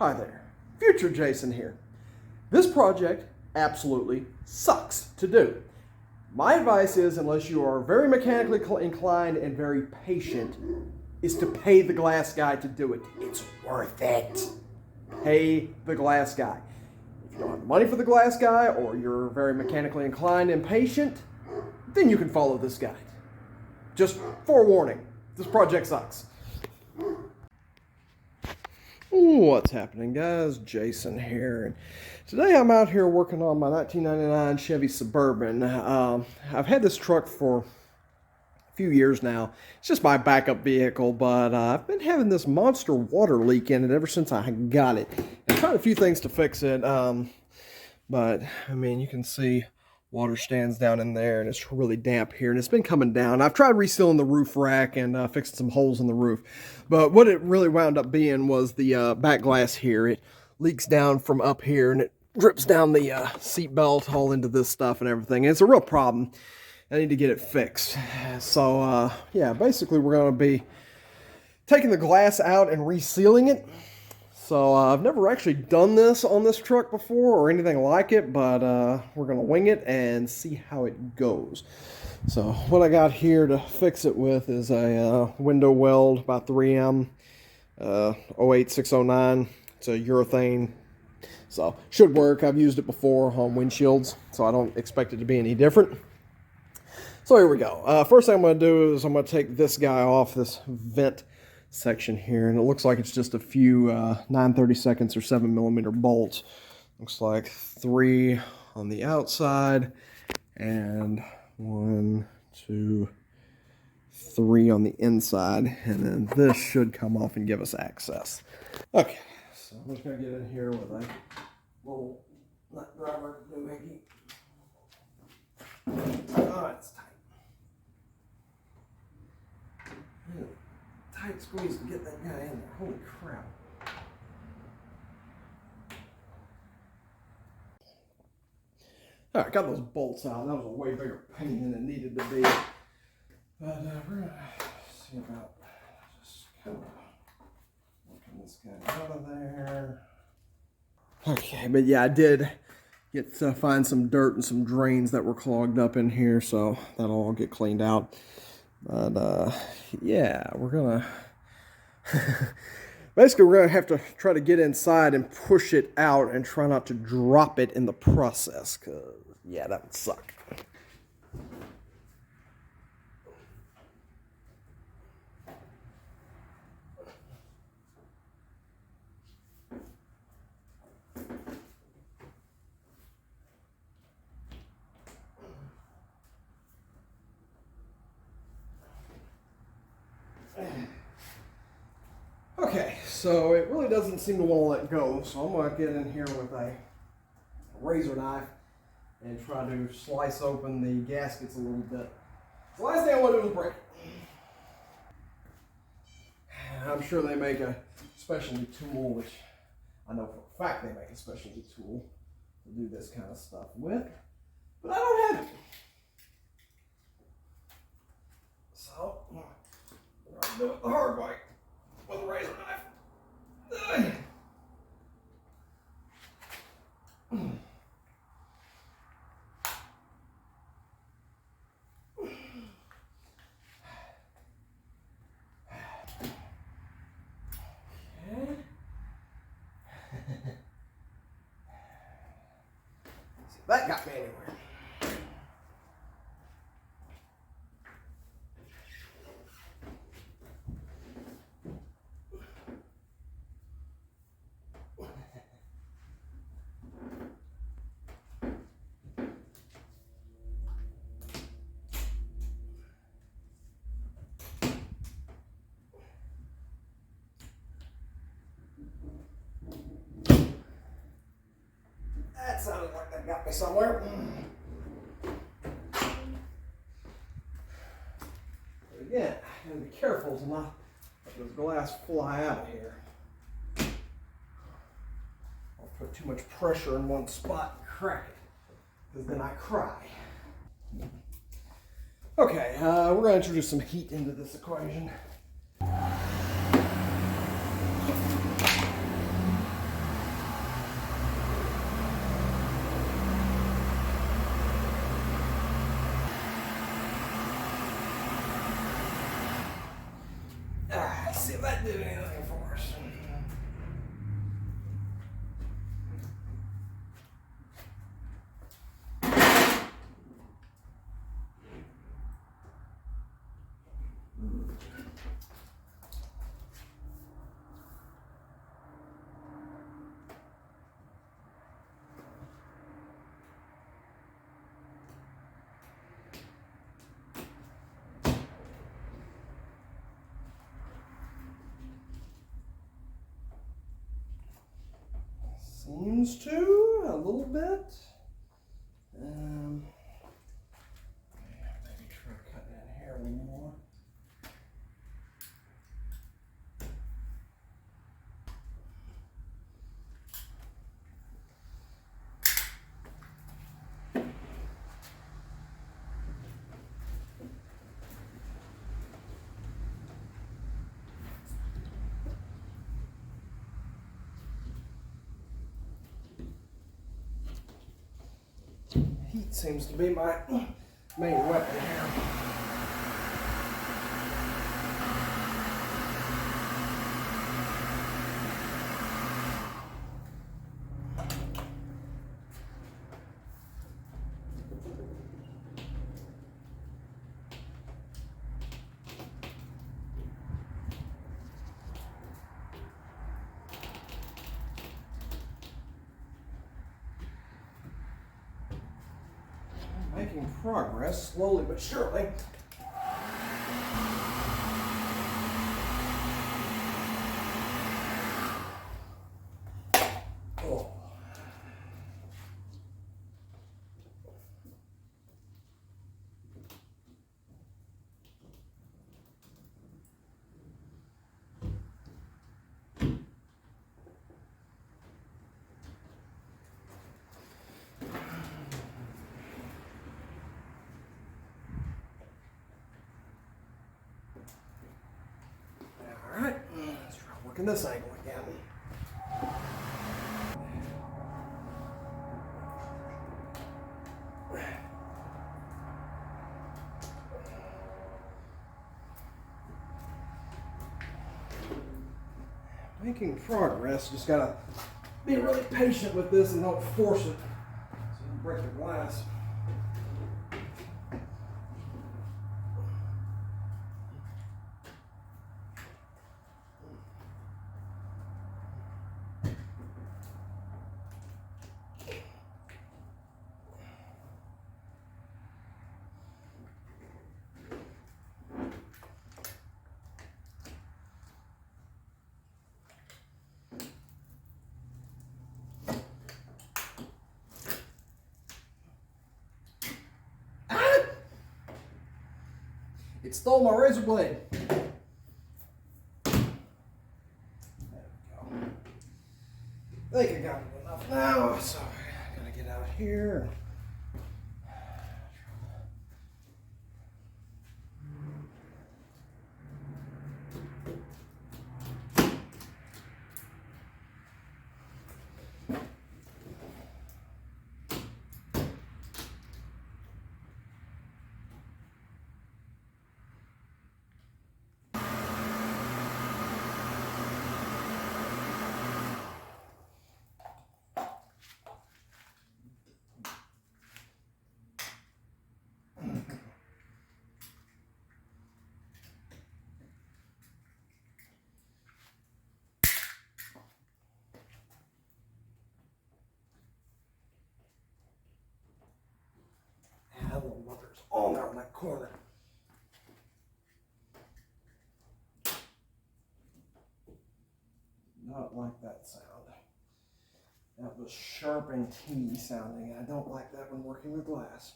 Hi there, future Jason here. This project absolutely sucks to do. My advice is, unless you are very mechanically inclined and very patient, is to pay the glass guy to do it. It's worth it. Pay the glass guy. If you don't have the money for the glass guy, or you're very mechanically inclined and patient, then you can follow this guide. Just forewarning, this project sucks. What's happening, guys? Jason here. And today I'm out here working on my 1999 Chevy Suburban. I've had this truck for a few years now. It's just my backup vehicle, but I've been having this monster water leak in it ever since I got it. I tried a few things to fix it, but I mean, you can see water stands down in there, and it's really damp here, and it's been coming down. I've tried resealing the roof rack and fixing some holes in the roof, but what it really wound up being was the back glass here. It leaks down from up here, and it drips down the seat belt all into this stuff and everything, and it's a real problem. I need to get it fixed. So, yeah, basically we're going to be taking the glass out and resealing it. So I've never actually done this on this truck before or anything like it, but we're going to wing it and see how it goes. So what I got here to fix it with is a window weld by 3M 08609. It's a urethane, so should work. I've used it before on windshields, so I don't expect it to be any different. So here we go. First thing I'm going to do is I'm going to take this guy off, this vent section here, and it looks like it's just a few 9/32 or 7mm bolts. Looks like 3 on the outside and 1, 2, 3 on the inside, and then this should come off and give us access. Okay, so I'm just going to get in here with a little nut driver doohickey. Oh, it's tight. Tight squeeze to get that guy in there. Holy crap. Alright, got those bolts out. That was a way bigger pain than it needed to be. But we're going to see about just kind of working this guy out of there. Okay, but yeah, I did get to find some dirt and some drains that were clogged up in here, so that'll all get cleaned out. But, yeah, we're going to, basically we're going to have to try to get inside and push it out and try not to drop it in the process, because, yeah, that would suck. Okay, so it really doesn't seem to want to let go, so I'm going to get in here with a razor knife and try to slice open the gaskets a little bit. The last thing I want to do is break it. I'm sure they make a specialty tool, which I know for a fact they make a specialty tool to do this kind of stuff with, but I don't have it. So, I'm going to do it the hard way. With a razor knife. See if that got me anywhere. That sounded like that got me somewhere. But again, I gotta be careful to not let this glass fly out of here. I'll put too much pressure in one spot and crack it, because then I cry. Okay, we're going to introduce some heat into this equation. that do anything for us. Seems to a little bit. Maybe try cutting in here a little more. Heat seems to be my main weapon here. Making progress, slowly but surely. Oh. All right, let's try working this angle again. Making progress, just gotta be really patient with this and don't force it so you break the glass. It stole my razor blade. There we go. I think I got it enough now, so I gotta get out here. That little mother's on there in that corner. Not like that sound. That was sharp and teeny sounding. I don't like that when working with glass.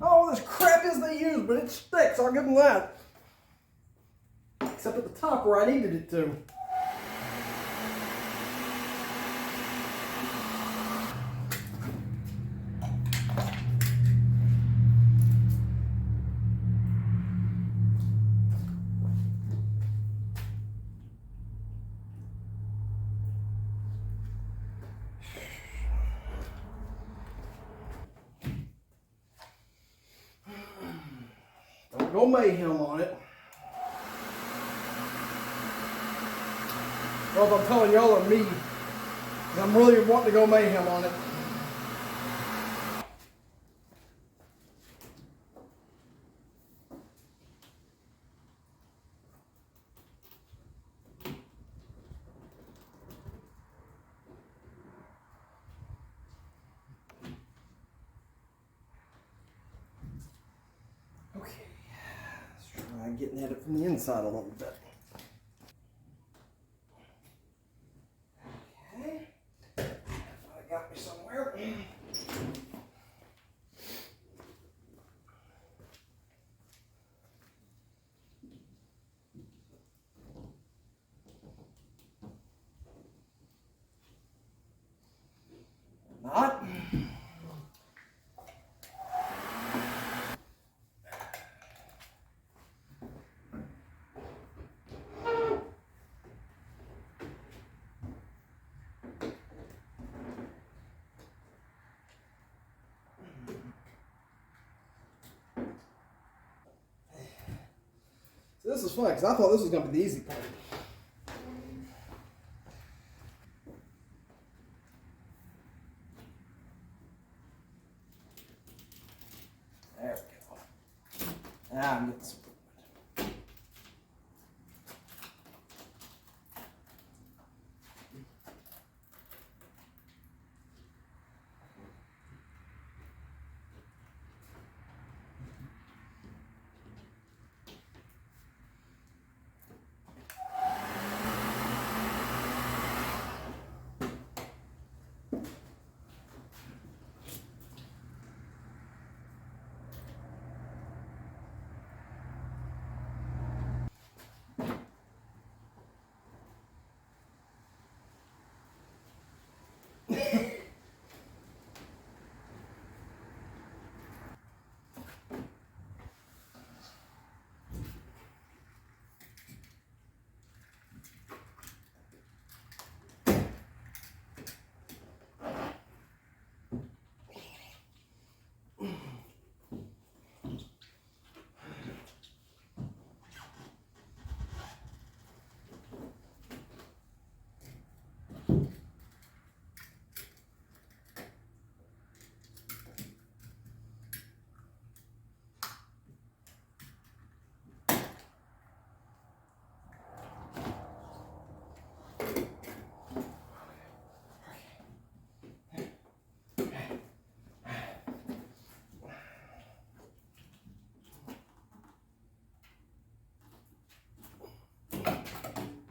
Oh, this crap is they use, but it sticks. I'll give them that. Except at the top where I needed it to. go mayhem on it. Well, if I'm telling y'all or me, I'm really wanting to go mayhem on it. Okay, let's try getting at it from the inside a little bit. Okay, I got me somewhere. Not. So this is fun because I thought this was going to be the easy part. There we go. Now I'm getting some.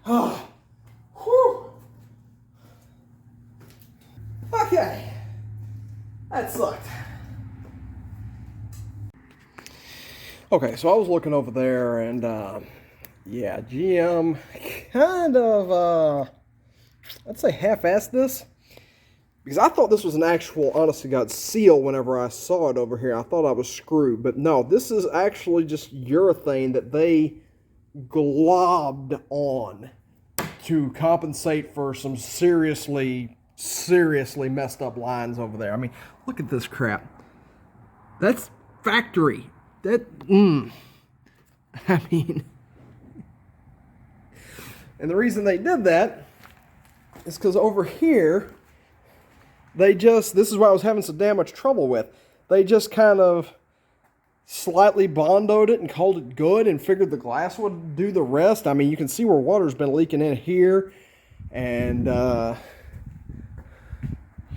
Oh, whew. Okay, that sucked. Okay, so I was looking over there, and yeah, GM kind of, I'd say half-assed this, because I thought this was an actual, honest to God, seal whenever I saw it over here. I thought I was screwed, but no, this is actually just urethane that they globbed on to compensate for some seriously messed up lines over there. I mean, look at this crap. That's factory. I mean, and the reason they did that is because over here, this is what I was having so damn much trouble with. They just kind of slightly bondoed it and called it good and figured the glass would do the rest. I mean, you can see where water's been leaking in here and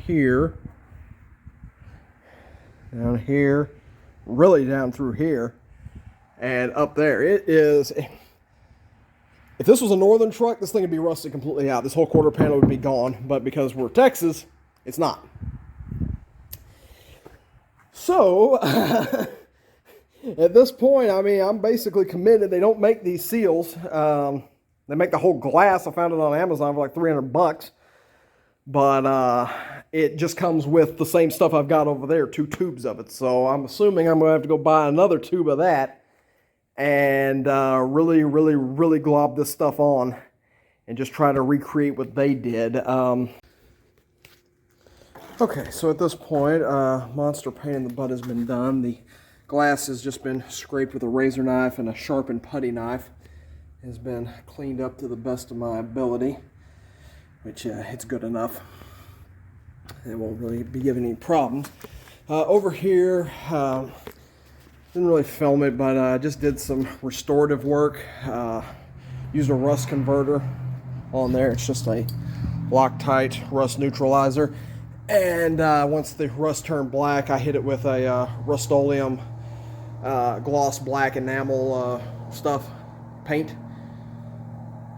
here, down here, really down through here, and up there. It is, if this was a northern truck, this thing would be rusted completely out. This whole quarter panel would be gone, but because we're Texas, it's not. So, at this point, I mean, I'm basically committed. They don't make these seals. They make the whole glass. I found it on Amazon for like $300. But it just comes with the same stuff I've got over there, 2 tubes of it. So I'm assuming I'm going to have to go buy another tube of that and really glob this stuff on and just try to recreate what they did. Okay, so at this point, monster pain in the butt has been done. The glass has just been scraped with a razor knife, and a sharpened putty knife has been cleaned up to the best of my ability, which it's good enough. It won't really be giving any problems. Over here, didn't really film it, but I just did some restorative work. Used a rust converter on there. It's just a Loctite rust neutralizer. And once the rust turned black, I hit it with a Rust-Oleum gloss black enamel stuff, paint,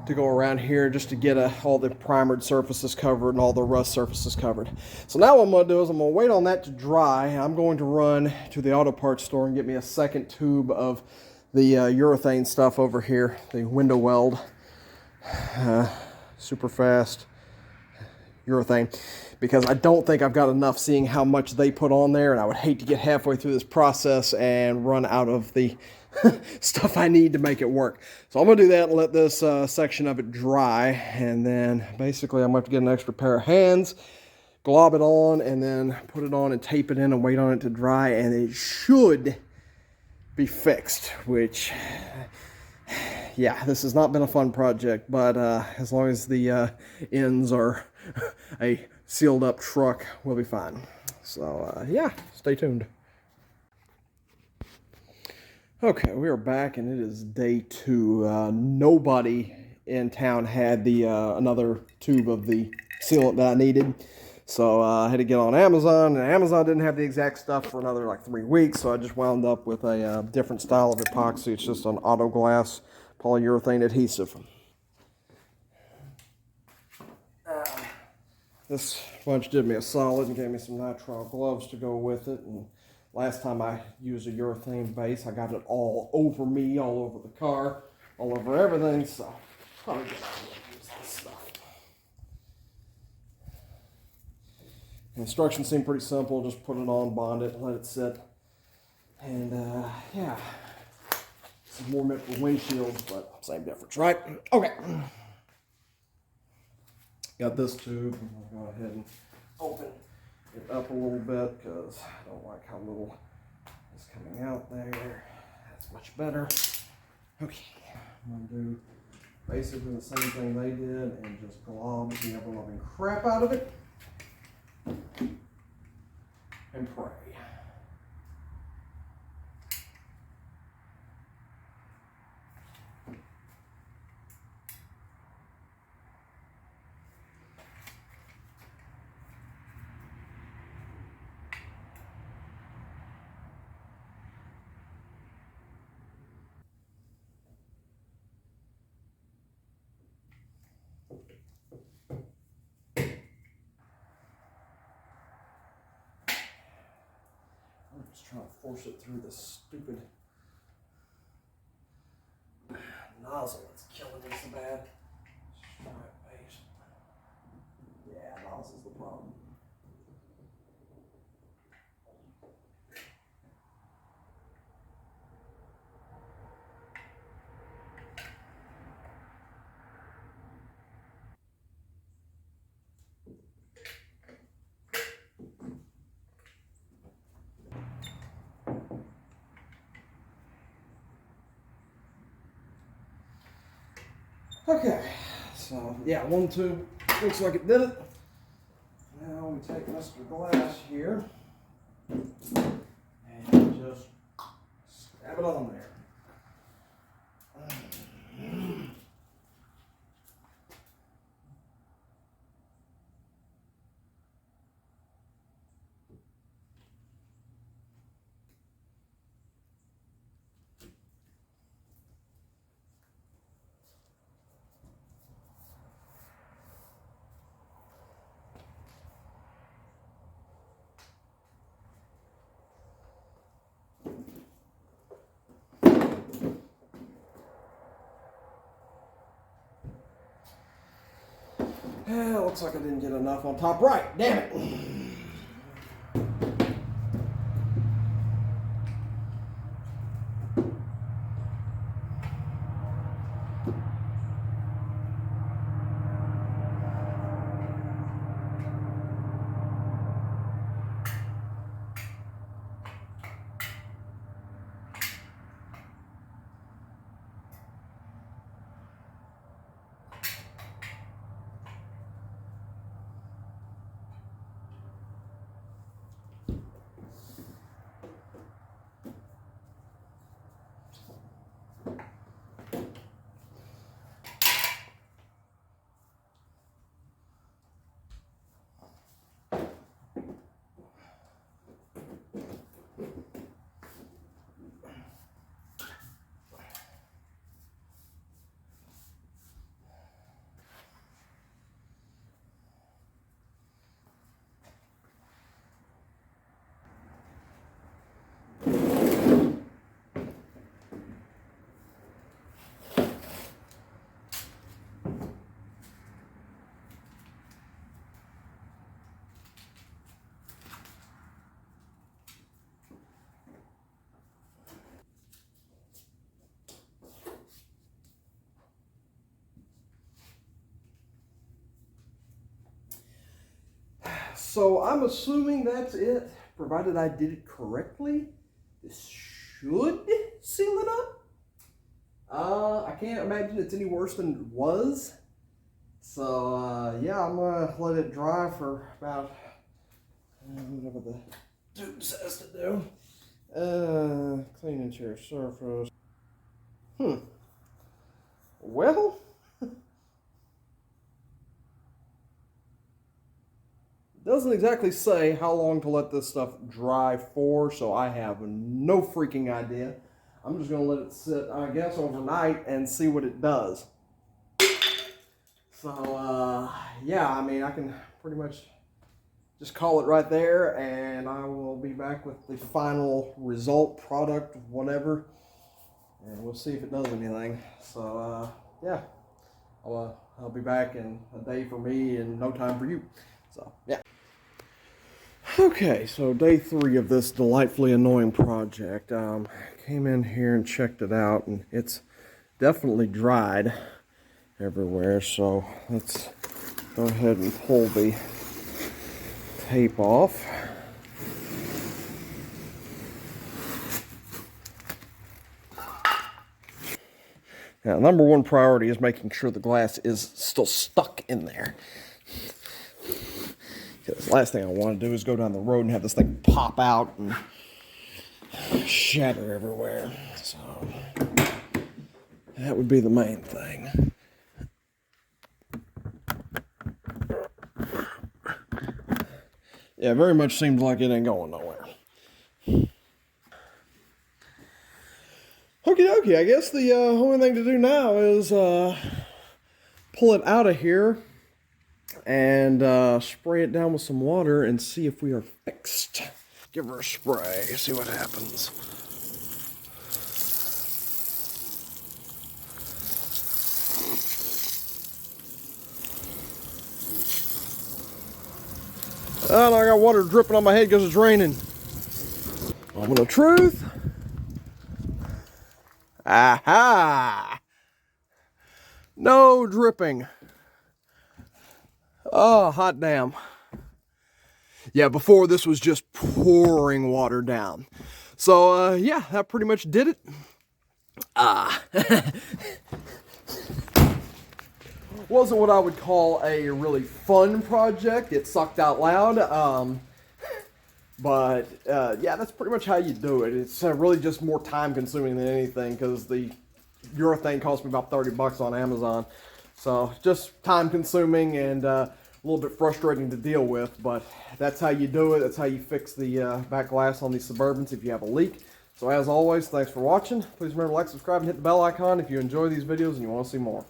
to go around here just to get all the primered surfaces covered and all the rust surfaces covered. So now what I'm going to do is I'm going to wait on that to dry. I'm going to run to the auto parts store and get me a second tube of the urethane stuff over here, the window weld, super fast urethane, because I don't think I've got enough, seeing how much they put on there, and I would hate to get halfway through this process and run out of the stuff I need to make it work. So I'm going to do that and let this section of it dry, and then basically I'm going to have to get an extra pair of hands, glob it on, and then put it on and tape it in and wait on it to dry, and it should be fixed, which, yeah, this has not been a fun project, but as long as the ends are a sealed up truck, we'll be fine. So yeah, stay tuned. Okay, we are back, and it is day 2. Nobody in town had the another tube of the sealant that I needed, so I had to get on Amazon, and Amazon didn't have the exact stuff for another like 3 weeks, so I just wound up with a different style of epoxy. It's just an auto glass polyurethane adhesive. This bunch did me a solid and gave me some nitrile gloves to go with it. And last time I used a urethane base, I got it all over me, all over the car, all over everything. So probably get out and use this stuff. The instructions seem pretty simple. Just put it on, bond it, let it sit. And yeah, this is more meant for windshields, but same difference, right? Okay. Got this tube. I'll go ahead and open it up a little bit because I don't like how little is coming out there. That's much better. Okay, I'm going to do basically the same thing they did and just glob the ever-loving crap out of it and pray. I'm just trying to force it through this stupid nozzle that's killing me so bad. Yeah, nozzle's the problem. Okay, so yeah, 1, 2, looks like it did it. Now we take Mr. Glass here and just stab it on there. Yeah, looks like I didn't get enough on top right. Damn it. So I'm assuming that's it, provided I did it correctly. This should seal it up. I can't imagine it's any worse than it was. So yeah, I'm gonna let it dry for about whatever the dude says to do. Clean interior surface. Well, doesn't exactly say how long to let this stuff dry for, so I have no freaking idea. I'm just gonna let it sit, I guess, overnight and see what it does. So, yeah, I mean, I can pretty much just call it right there, and I will be back with the final result, product, whatever, and we'll see if it does anything. So, yeah, I'll be back in a day for me and no time for you. So, yeah. Okay, so day 3 of this delightfully annoying project. Came in here and checked it out, and it's definitely dried everywhere. So let's go ahead and pull the tape off. Now, number one priority is making sure the glass is still stuck in there. Because the last thing I want to do is go down the road and have this thing pop out and shatter everywhere. So that would be the main thing. Yeah, very much seems like it ain't going nowhere. Okie dokie, I guess the only thing to do now is pull it out of here and spray it down with some water and see if we are fixed. Give her a spray, see what happens. Oh, I got water dripping on my head because it's raining. Moment of truth. Aha! No dripping. Oh, hot damn. Yeah, before this was just pouring water down. So, yeah, that pretty much did it. Wasn't what I would call a really fun project. It sucked out loud. But yeah, that's pretty much how you do it. It's really just more time consuming than anything because the urethane cost me about 30 bucks on Amazon. So just time consuming and a little bit frustrating to deal with, but that's how you do it. That's how you fix the back glass on these Suburbans if you have a leak. So as always, thanks for watching. Please remember to like, subscribe, and hit the bell icon if you enjoy these videos and you want to see more.